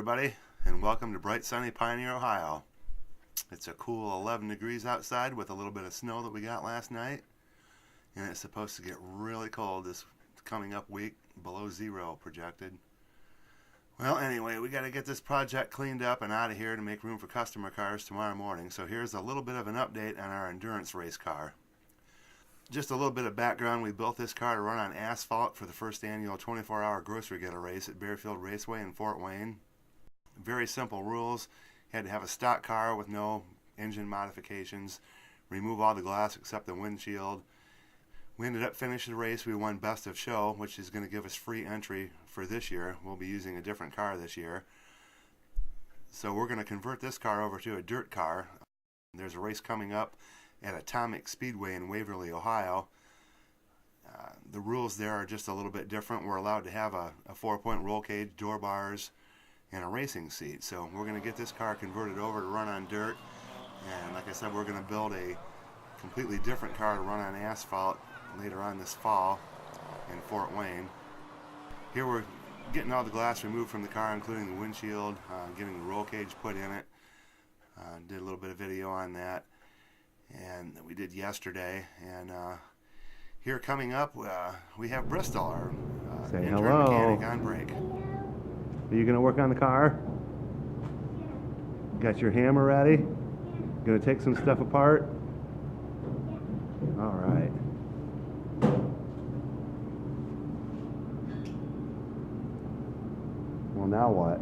everybody, and welcome to bright sunny Pioneer, Ohio. It's a cool 11 degrees outside with a little bit of snow that we got last night, and it's supposed to get really cold this coming up week, below zero projected. Well, anyway, we got to get this project cleaned up and out of here to make room for customer cars tomorrow morning. So here's a little bit of an update on our endurance race car. Just a little bit of background: we built this car to run on asphalt for the first annual 24-hour grocery getter race at Bearfield Raceway in Fort Wayne. Very simple rules. You had to have a stock car with no engine modifications, remove all the glass except the windshield. We ended up finishing the race. We won Best of Show, which is going to give us free entry for this year. We'll be using a different car this year. So we're going to convert this car over to a dirt car. There's a race coming up at Atomic Speedway in Waverly, Ohio. The rules there are just a little bit different. We're allowed to have a 4-point roll cage, door bars, and a racing seat. So we're going to get this car converted over to run on dirt. And like I said, we're going to build a completely different car to run on asphalt later on this fall in Fort Wayne. Here we're getting all the glass removed from the car, including the windshield, getting the roll cage put in it. Did a little bit of video on that, and that we did yesterday. And here coming up, we have Bristol, our Say intern hello. mechanic on break. Are you going to work on the car? Got your hammer ready? Going to take some stuff apart? All right. Well, now what?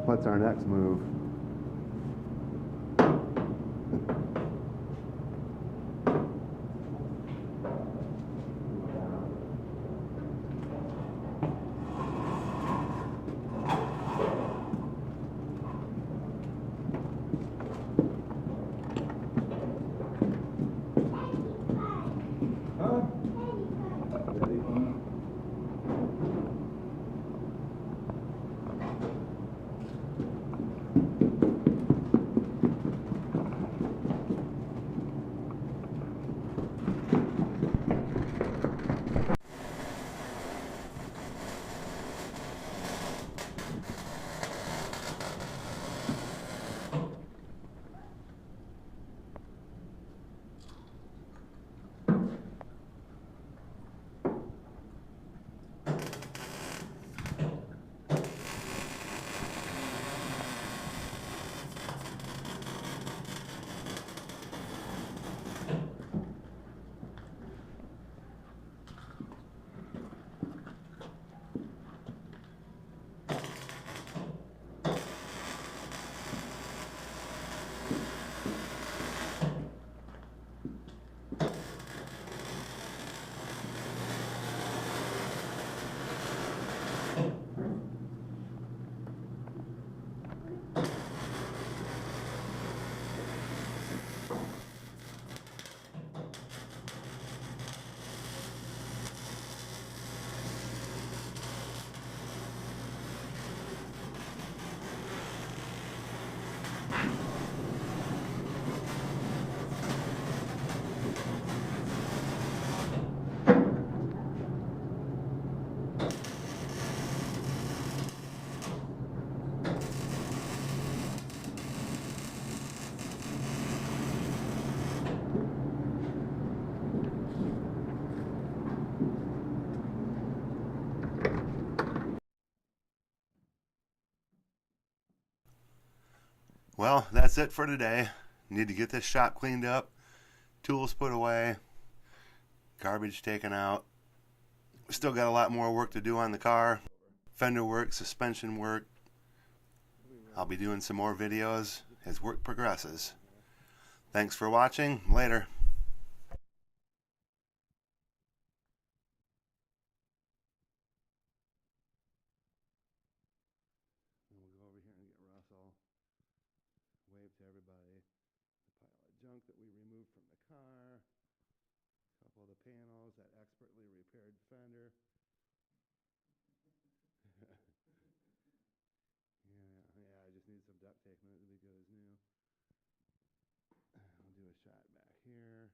What's our next move? Well, that's it for today. Need to get this shop cleaned up, tools put away, garbage taken out. Still got a lot more work to do on the car. Fender work, suspension work. I'll be doing some more videos as work progresses. Thanks for watching. Later. We'll go over here and get Russell. Wave to everybody. The pile of junk that we removed from the car. A couple of the panels, that expertly repaired fender. uptake, but it'll be good as new. I'll do a shot back here.